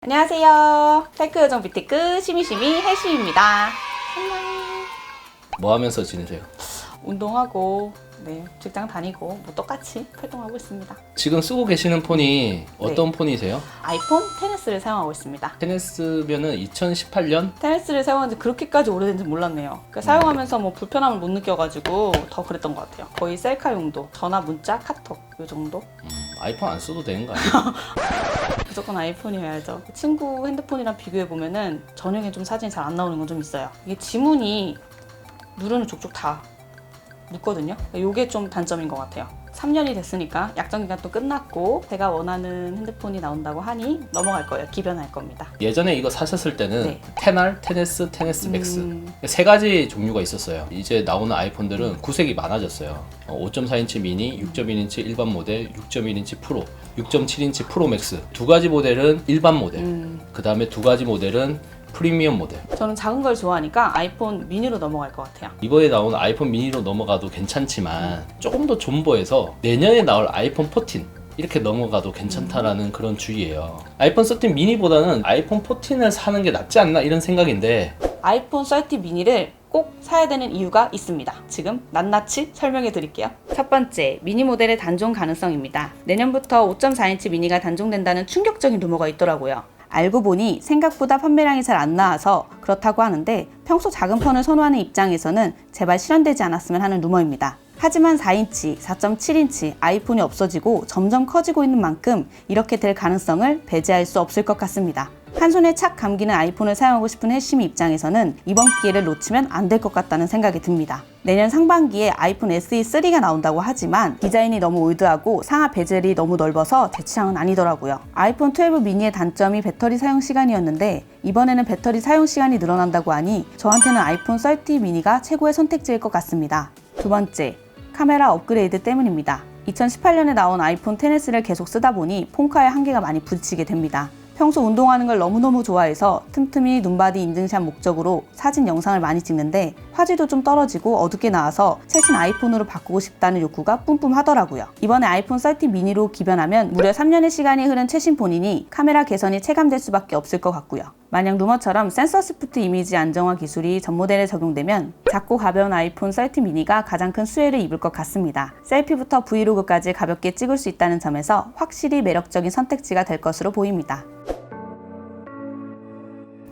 안녕하세요. 테크 요정 비테크 시미시미 혜시입니다. 안녕. 뭐 하면서 지내세요? 운동하고 직장 다니고 뭐 똑같이 활동하고 있습니다. 지금 쓰고 계시는 폰이 어떤 폰이세요? 아이폰 XS를 사용하고 있습니다. XS면은 2018년? XS를 사용한 지 그렇게까지 오래된지 몰랐네요. 그러니까 사용하면서 뭐 불편함을 못 느껴가지고 더 그랬던 것 같아요. 거의 셀카 용도, 전화, 문자, 카톡 이 정도? 아이폰 안 써도 되는 거 아니에요? 무조건 아이폰이어야죠. 친구 핸드폰이랑 비교해보면은 저녁에 좀 사진이 잘 안 나오는 건 좀 있어요. 이게 지문이 누르는 족족 다 묻거든요. 이게 좀 단점인 것 같아요. 3년이 됐으니까 약정기간 또 끝났고 제가 원하는 핸드폰이 나온다고 하니 넘어갈 거예요. 기변할 겁니다. 예전에 이거 사셨을 때는 네. 10R, 10S, 10S Max 세 가지 종류가 있었어요. 이제 나오는 아이폰들은 구색이 많아졌어요. 5.4인치 미니, 6.1인치 일반 모델, 6.1인치 프로, 6.7인치 프로 맥스. 두 가지 모델은 일반 모델. 그 다음에 두 가지 모델은 프리미엄 모델. 저는 작은 걸 좋아하니까 아이폰 미니로 넘어갈 것 같아요. 이번에 나오는 아이폰 미니로 넘어가도 괜찮지만 조금 더 존버해서 내년에 나올 아이폰 14 이렇게 넘어가도 괜찮다라는 그런 주의예요. 아이폰 13 미니보다는 아이폰 14을 사는 게 낫지 않나 이런 생각인데, 아이폰 30 미니를 꼭 사야 되는 이유가 있습니다. 지금 낱낱이 설명해 드릴게요. 첫 번째, 미니 모델의 단종 가능성입니다. 내년부터 5.4인치 미니가 단종된다는 충격적인 루머가 있더라고요. 알고 보니 생각보다 판매량이 잘 안 나와서 그렇다고 하는데, 평소 작은 폰을 선호하는 입장에서는 제발 실현되지 않았으면 하는 루머입니다. 하지만 4인치, 4.7인치 아이폰이 없어지고 점점 커지고 있는 만큼 이렇게 될 가능성을 배제할 수 없을 것 같습니다. 한 손에 착 감기는 아이폰을 사용하고 싶은 헬심이 입장에서는 이번 기회를 놓치면 안 될 것 같다는 생각이 듭니다. 내년 상반기에 아이폰 SE3가 나온다고 하지만 디자인이 너무 올드하고 상하 베젤이 너무 넓어서 제 취향은 아니더라고요. 아이폰 12 미니의 단점이 배터리 사용 시간이었는데, 이번에는 배터리 사용 시간이 늘어난다고 하니 저한테는 아이폰 30 미니가 최고의 선택지일 것 같습니다. 두 번째, 카메라 업그레이드 때문입니다. 2018년에 나온 아이폰 XS를 계속 쓰다 보니 폰카의 한계가 많이 부딪히게 됩니다. 평소 운동하는 걸 너무너무 좋아해서 틈틈이 눈바디 인증샷 목적으로 사진 영상을 많이 찍는데 화질도 좀 떨어지고 어둡게 나와서 최신 아이폰으로 바꾸고 싶다는 욕구가 뿜뿜하더라고요. 이번에 아이폰 30 미니로 기변하면 무려 3년의 시간이 흐른 최신 폰이니 카메라 개선이 체감될 수밖에 없을 것 같고요. 만약 루머처럼 센서 시프트 이미지 안정화 기술이 전 모델에 적용되면 작고 가벼운 아이폰 30 미니가 가장 큰 수혜를 입을 것 같습니다. 셀피부터 브이로그까지 가볍게 찍을 수 있다는 점에서 확실히 매력적인 선택지가 될 것으로 보입니다.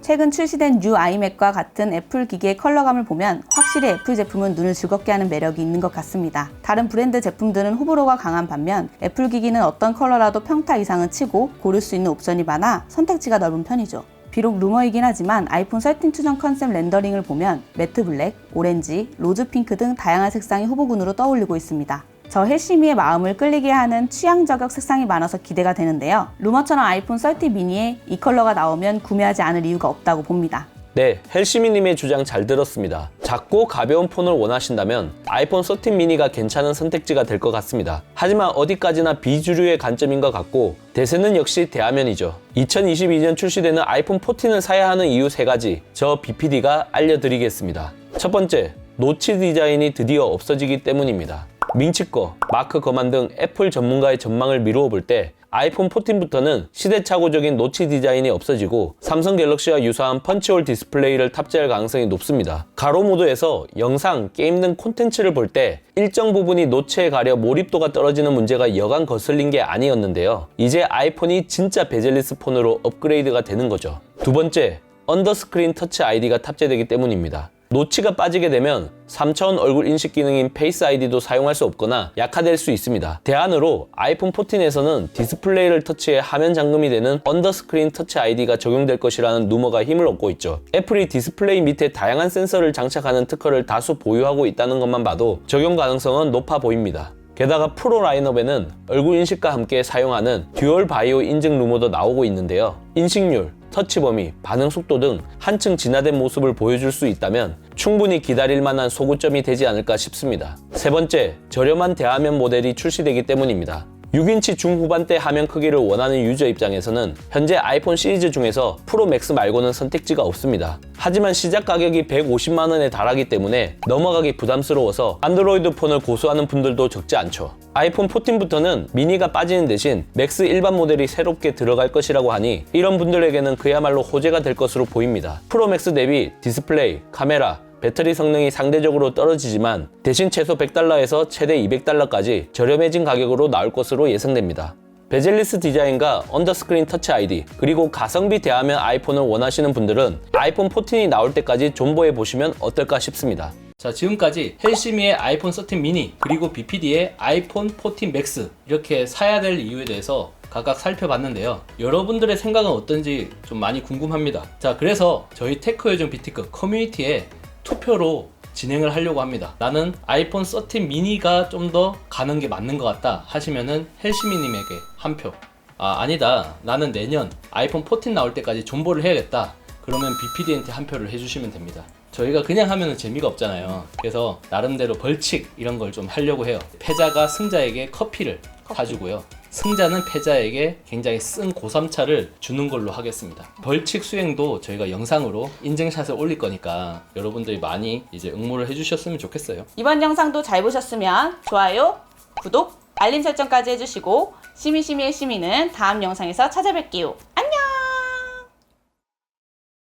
최근 출시된 뉴 아이맥과 같은 애플 기기의 컬러감을 보면 확실히 애플 제품은 눈을 즐겁게 하는 매력이 있는 것 같습니다. 다른 브랜드 제품들은 호불호가 강한 반면 애플 기기는 어떤 컬러라도 평타 이상은 치고 고를 수 있는 옵션이 많아 선택지가 넓은 편이죠. 비록 루머이긴 하지만 아이폰 13 추정 컨셉 렌더링을 보면 매트 블랙, 오렌지, 로즈 핑크 등 다양한 색상이 후보군으로 떠올리고 있습니다. 저 헬시미의 마음을 끌리게 하는 취향 저격 색상이 많아서 기대가 되는데요. 루머처럼 아이폰 30 미니에 이 컬러가 나오면 구매하지 않을 이유가 없다고 봅니다. 네, 헬시미님의 주장 잘 들었습니다. 작고 가벼운 폰을 원하신다면 아이폰 13 미니가 괜찮은 선택지가 될 것 같습니다. 하지만 어디까지나 비주류의 관점인 것 같고 대세는 역시 대화면이죠. 2022년 출시되는 아이폰 14을 사야 하는 이유 3가지 저 BPD가 알려드리겠습니다. 첫 번째, 노치 디자인이 드디어 없어지기 때문입니다. 민치거, 마크 거만 등 애플 전문가의 전망을 미루어 볼 때 아이폰 14부터는 시대착오적인 노치 디자인이 없어지고 삼성 갤럭시와 유사한 펀치홀 디스플레이를 탑재할 가능성이 높습니다. 가로 모드에서 영상, 게임 등 콘텐츠를 볼 때 일정 부분이 노치에 가려 몰입도가 떨어지는 문제가 여간 거슬린 게 아니었는데요. 이제 아이폰이 진짜 베젤리스 폰으로 업그레이드가 되는 거죠. 두 번째, 언더스크린 터치 아이디가 탑재되기 때문입니다. 노치가 빠지게 되면 3차원 얼굴 인식 기능인 페이스 아이디도 사용할 수 없거나 약화될 수 있습니다. 대안으로 아이폰 14에서는 디스플레이를 터치해 화면 잠금이 되는 언더스크린 터치 아이디가 적용될 것이라는 루머가 힘을 얻고 있죠. 애플이 디스플레이 밑에 다양한 센서를 장착하는 특허를 다수 보유하고 있다는 것만 봐도 적용 가능성은 높아 보입니다. 게다가 프로 라인업에는 얼굴 인식과 함께 사용하는 듀얼 바이오 인증 루머도 나오고 있는데요. 인식률, 터치 범위, 반응 속도 등 한층 진화된 모습을 보여줄 수 있다면 충분히 기다릴 만한 소구점이 되지 않을까 싶습니다. 세 번째, 저렴한 대화면 모델이 출시되기 때문입니다. 6인치 중후반대 화면 크기를 원하는 유저 입장에서는 현재 아이폰 시리즈 중에서 프로 맥스 말고는 선택지가 없습니다. 하지만 시작 가격이 150만 원에 달하기 때문에 넘어가기 부담스러워서 안드로이드 폰을 고수하는 분들도 적지 않죠. 아이폰 14부터는 미니가 빠지는 대신 맥스 일반 모델이 새롭게 들어갈 것이라고 하니 이런 분들에게는 그야말로 호재가 될 것으로 보입니다. 프로 맥스 대비 디스플레이, 카메라, 배터리 성능이 상대적으로 떨어지지만 대신 최소 100달러에서 최대 200달러까지 저렴해진 가격으로 나올 것으로 예상됩니다. 베젤리스 디자인과 언더스크린 터치 ID, 그리고 가성비 대하면 아이폰을 원하시는 분들은 아이폰 14이 나올 때까지 존버해 보시면 어떨까 싶습니다. 자, 지금까지 헬시미의 아이폰 13 미니 그리고 BPD의 아이폰 14 맥스 이렇게 사야 될 이유에 대해서 각각 살펴봤는데요. 여러분들의 생각은 어떤지 좀 많이 궁금합니다. 자, 그래서 저희 테크요정 BT급 커뮤니티에 투표로 진행을 하려고 합니다. 나는 아이폰 13 미니가 좀 더 가는 게 맞는 것 같다 하시면은 헬시미님에게 한 표. 아니다. 나는 내년 아이폰 14 나올 때까지 존버를 해야겠다. 그러면 BPD한테 한 표를 해주시면 됩니다. 저희가 그냥 하면은 재미가 없잖아요. 그래서 나름대로 벌칙 이런 걸 좀 하려고 해요. 패자가 승자에게 커피를 사주고요. 승자는 패자에게 굉장히 쓴 고삼차를 주는 걸로 하겠습니다. 벌칙 수행도 저희가 영상으로 인증샷을 올릴 거니까 여러분들이 많이 이제 응모를 해주셨으면 좋겠어요. 이번 영상도 잘 보셨으면 좋아요, 구독, 알림 설정까지 해주시고 시미시미의 시미는 다음 영상에서 찾아뵐게요.